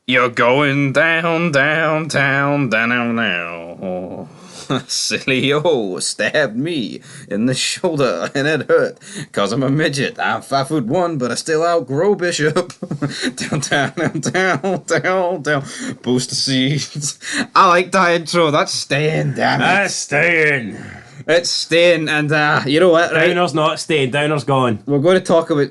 You're going down, downtown, down now. Cielo stabbed me in the shoulder and it hurt. Cause I'm a midget. I'm 5'1", but I still outgrow Bishop. Down. Booster seeds. I like that intro. That's staying, damn it. That's staying. It's staying, and you know what, right? Downer's not staying, Downer's gone. We're going to talk about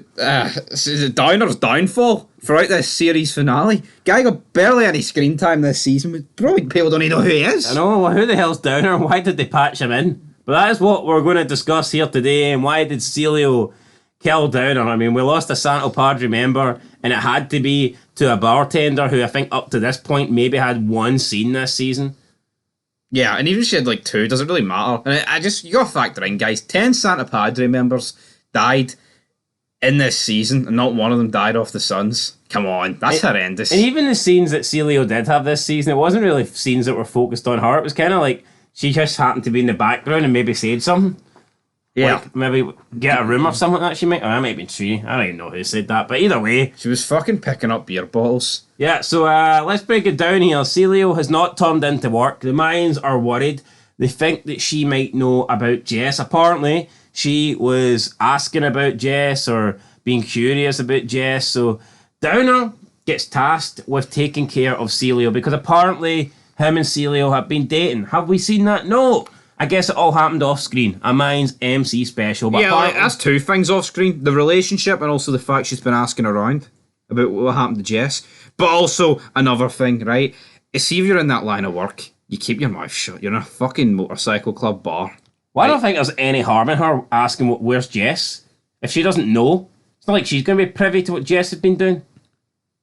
Downer's downfall throughout this series finale. Guy got barely any screen time this season, but probably people don't even know who he is. I know, well, who the hell's Downer and why did they patch him in? But that is what we're going to discuss here today, and why did Cielo kill Downer? I mean, we lost a Santo Padre member, and it had to be to a bartender who I think up to this point maybe had one scene this season. Yeah, and even if she had like two, doesn't really matter. And you gotta factor in, guys, 10 Santa Padre members died in this season, and not one of them died off the Suns. Come on, that's horrendous. And even the scenes that Cielo did have this season, it wasn't really scenes that were focused on her. It was kind of like she just happened to be in the background and maybe said something. Yeah. Like maybe get a room or something like that she might. Or that might be Trini. I don't even know who said that. But either way. She was fucking picking up beer bottles. Yeah, so let's break it down here. Cielo has not turned into work. The Mayans are worried. They think that she might know about JESS. Apparently, she was asking about JESS or being curious about JESS. So Downer gets tasked with taking care of Cielo because apparently him and Cielo have been dating. Have we seen that? No. I guess it all happened off screen. A Mayans MC special. But yeah, that's two things off screen. The relationship and also the fact she's been asking around about what happened to Jess. But also another thing, right? See, if you're in that line of work, you keep your mouth shut. You're in a fucking motorcycle club bar. Well, I don't think there's any harm in her asking where's Jess. If she doesn't know, it's not like she's going to be privy to what Jess has been doing.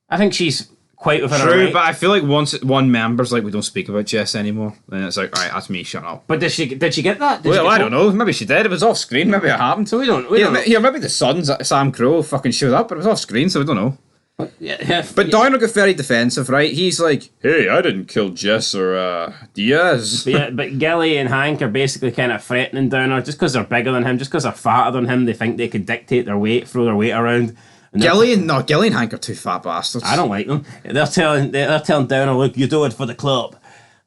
I think she's quite within her right. True, but I feel like once one member's like, we don't speak about Jess anymore, then it's like, alright, that's me, shut up. But did she get that? Well, I don't know. Maybe she did. It was off screen. Maybe it happened. So we don't know. Yeah, maybe the Suns, Sam Crow, fucking showed up, but it was off screen, so we don't know. But Downer got very defensive, right? He's like, hey, I didn't kill Jess or DIAZ. But Gilly and Hank are basically kind of threatening Downer just because they're bigger than him, just because they're fatter than him. They think they could dictate their weight, throw their weight around. Gilly and Hank are two fat bastards. I don't like them. They're telling Downer, look, you do it for the club.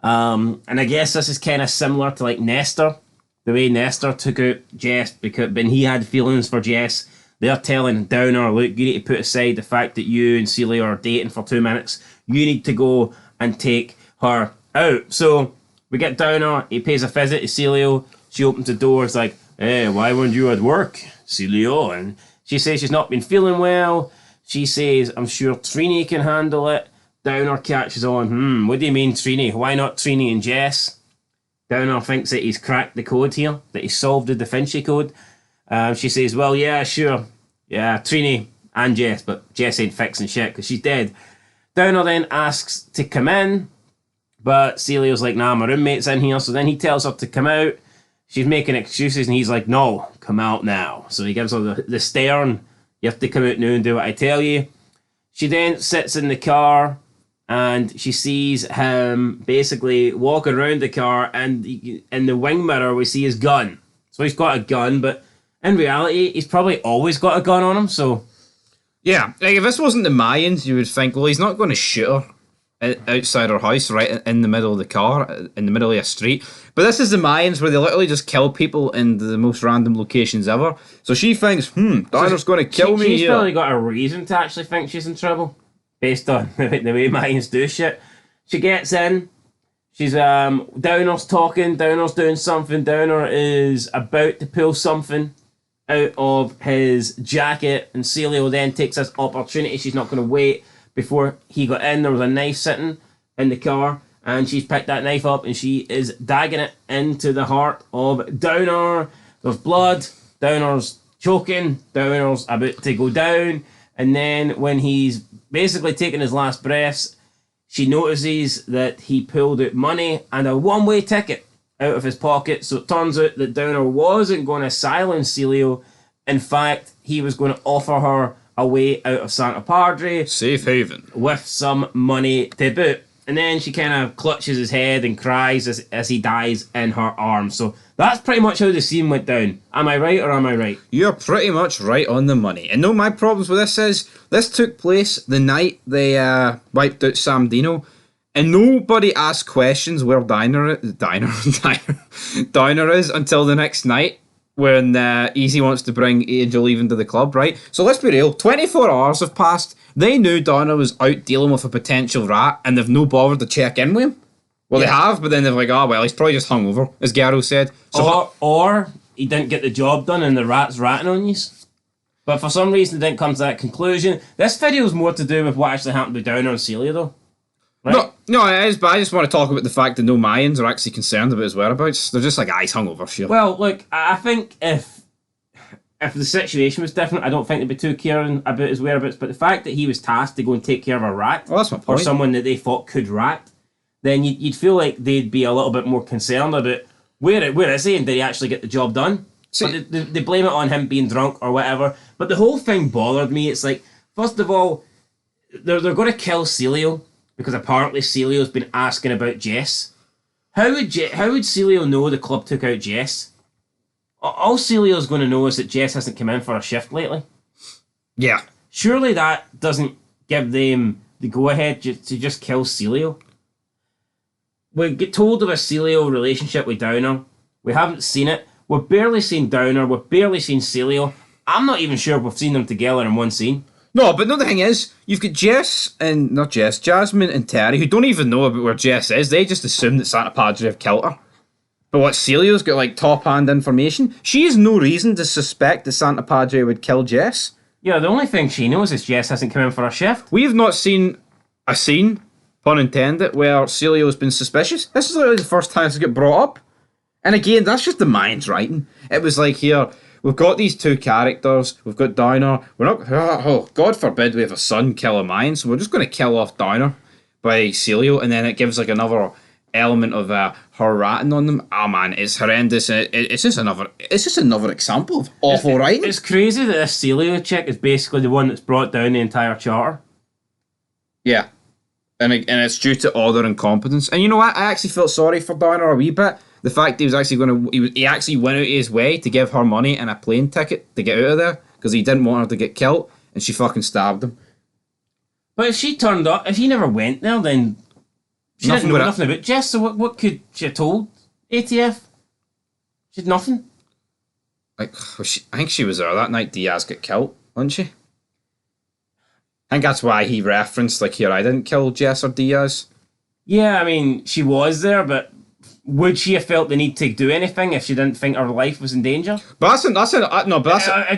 And I guess this is kind of similar to like Nestor, the way Nestor took out Jess because when he had feelings for Jess. They're telling Downer, look, you need to put aside the fact that you and Cielo are dating for 2 minutes. You need to go and take her out. So we get Downer, he pays a visit to Cielo. She opens the door, it's like, hey, why weren't you at work, Cielo? And she says she's not been feeling well. She says, I'm sure Trini can handle it. Downer catches on, what do you mean Trini? Why not Trini and Jess? Downer thinks that he's cracked the code here, that he's solved the Da Vinci Code. She says, well, yeah, sure. Yeah, Trini and Jess, but Jess ain't fixing shit because she's dead. Downer then asks to come in, but Celia's like, nah, my roommate's in here. So then he tells her to come out. She's making excuses and he's like, no, come out now. So he gives her the stern, you have to come out now and do what I tell you. She then sits in the car and she sees him basically walking around the car, and in the wing mirror we see his gun. So he's got a gun, but in reality, he's probably always got a gun on him, so... Yeah, like if this wasn't the Mayans, you would think, well, he's not going to shoot her outside her house, right in the middle of the car, in the middle of a street. But this is the Mayans, where they literally just kill people in the most random locations ever. So she thinks, Downer's going to kill me She's here. probably got a reason to actually think she's in trouble, based on the way Mayans do shit. She gets in. She's, Downer's talking, Downer's doing something, Downer is about to pull something out of his jacket, and Cielo then takes this opportunity. She's not going to wait. Before he got in, there was a knife sitting in the car, and she's picked that knife up and she is dagging it into the heart of Downer. There's blood, Downer's choking, Downer's about to go down, and then when he's basically taking his last breaths, she notices that he pulled out money and a one-way ticket out of his pocket. So it turns out that Downer wasn't going to silence Cielo. In fact, he was going to offer her a way out of Santa Padre. Safe haven. With some money to boot. and then she kind of clutches his head and cries as he dies in her arms. So that's pretty much how the scene went down. Am I right or am I right? You're pretty much right on the money. And no, my problems with this is, this took place the night they wiped out Sam Dino, and nobody asked questions where Diner is until the next night, when Easy wants to bring Angel even to the club, right? So let's be real, 24 hours have passed. They knew Donna was out dealing with a potential rat, and they've no bothered to check in with him. Well, they have, but then they're like, oh, well, he's probably just hungover, as Garo said. So or he didn't get the job done and the rat's ratting on you. But for some reason, they didn't come to that conclusion. This video is more to do with what actually happened to Downer and Celia, though. Right? No, it is, but I just want to talk about the fact that no Mayans are actually concerned about his whereabouts. They're just like, he's hungover, sure. Well, look, I think if the situation was different, I don't think they'd be too caring about his whereabouts. But the fact that he was tasked to go and take care of a rat, well, that's my point. Or someone that they thought could rat, then you'd feel like they'd be a little bit more concerned about where is he and did he actually get the job done? See, but they blame it on him being drunk or whatever. But the whole thing bothered me. It's like, first of all, they're going to kill Cielo because apparently Celio's been asking about JESS. How would Cielo know the club took out JESS? All Celio's going to know is that JESS hasn't come in for a shift lately. Yeah. Surely that doesn't give them the go-ahead to just kill Cielo. We get told of a Cielo relationship with Downer. We haven't seen it. We've barely seen Downer. We've barely seen Cielo. I'm not even sure we've seen them together in one scene. No, but the thing is, you've got Jasmine and Terry, who don't even know about where JESS is. They just assume that Santa Padre have killed her. But what, Celia's got like top-hand information? She has no reason to suspect that Santa Padre would kill JESS. Yeah, the only thing she knows is JESS hasn't come in for a shift. We have not seen a scene, pun intended, where Celio's been suspicious. This is literally the first time it's got brought up. And again, that's just the mind's writing. It was like, here, we've got these two characters, we've got Downer, we're not, oh, God forbid we have a son kill a Mayan, so we're just going to kill off Downer by Cielo, and then it gives like another element of her ratting on them. Oh man, it's horrendous. It's just another example of awful writing. It's crazy that this Cielo chick is basically the one that's brought down the entire charter. Yeah. And it's due to all their incompetence. And you know what? I actually felt sorry for Downer a wee bit. The fact he was actually going to... He actually went out of his way to give her money and a plane ticket to get out of there because he didn't want her to get killed, and she fucking stabbed him. But if she turned up... If he never went there, then... She didn't know nothing about JESS, so what could she have told ATF? She had nothing. Like, I think she was there that night DIAZ got killed, wasn't she? I think that's why he referenced, like, here, I didn't kill JESS or DIAZ. Yeah, I mean, she was there, but would she have felt the need to do anything if she didn't think her life was in danger? But that's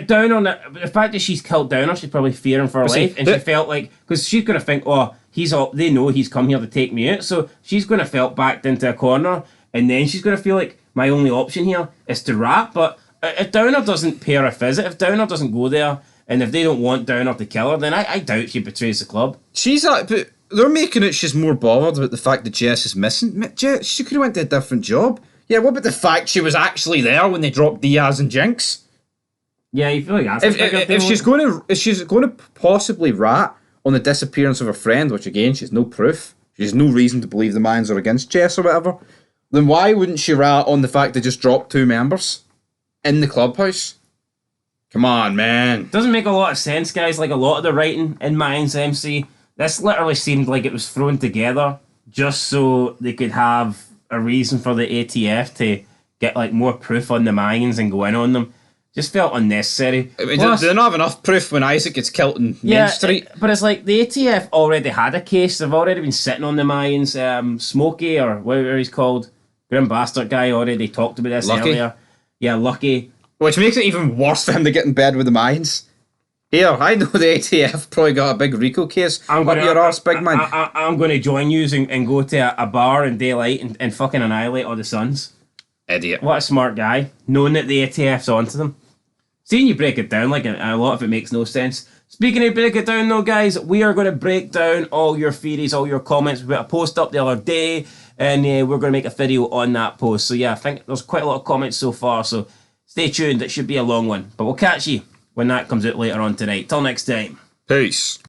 down on the fact that she's killed Downer, she's probably fearing for her life, and she felt like, because she's going to think, oh, they know he's come here to take me out, so she's going to felt backed into a corner, and then she's going to feel like my only option here is to rap. But if Downer doesn't pay her a visit, if Downer doesn't go there, and if they don't want Downer to kill her, then I doubt she betrays the club. But they're making it she's more bothered about the fact that JESS is missing. She could have went to a different job. Yeah, what about the fact she was actually there when they dropped DIAZ and Jinx? Yeah, you feel like that's if she's going to possibly rat on the disappearance of her friend, which again, she has no proof, she has no reason to believe the Mayans are against JESS or whatever, then why wouldn't she rat on the fact they just dropped 2 members in the clubhouse? Come on, man. Doesn't make a lot of sense, guys. Like a lot of the writing in Mayans MC, this literally seemed like it was thrown together just so they could have a reason for the ATF to get like more proof on the Mayans and go in on them. Just felt unnecessary. I mean, do they not have enough proof when Isaac gets killed in Main Street? But it's like the ATF already had a case. They've already been sitting on the Mayans. Smokey, or whatever he's called, Grim Bastard guy, already talked about this earlier. Yeah, Lucky. Which makes it even worse for him to get in bed with the Mayans. Here, I know the ATF probably got a big RICO case. I'm going to join you and go to a bar in daylight and fucking annihilate all the Suns. Idiot. What a smart guy, knowing that the ATF's onto them. Seeing you break it down, like a lot of it makes no sense. Speaking of break it down though, guys, we are going to break down all your theories, all your comments. We put a post up the other day, and we're going to make a video on that post. So yeah, I think there's quite a lot of comments so far, so stay tuned. It should be a long one, but we'll catch you when that comes out later on tonight. Till next time. Peace.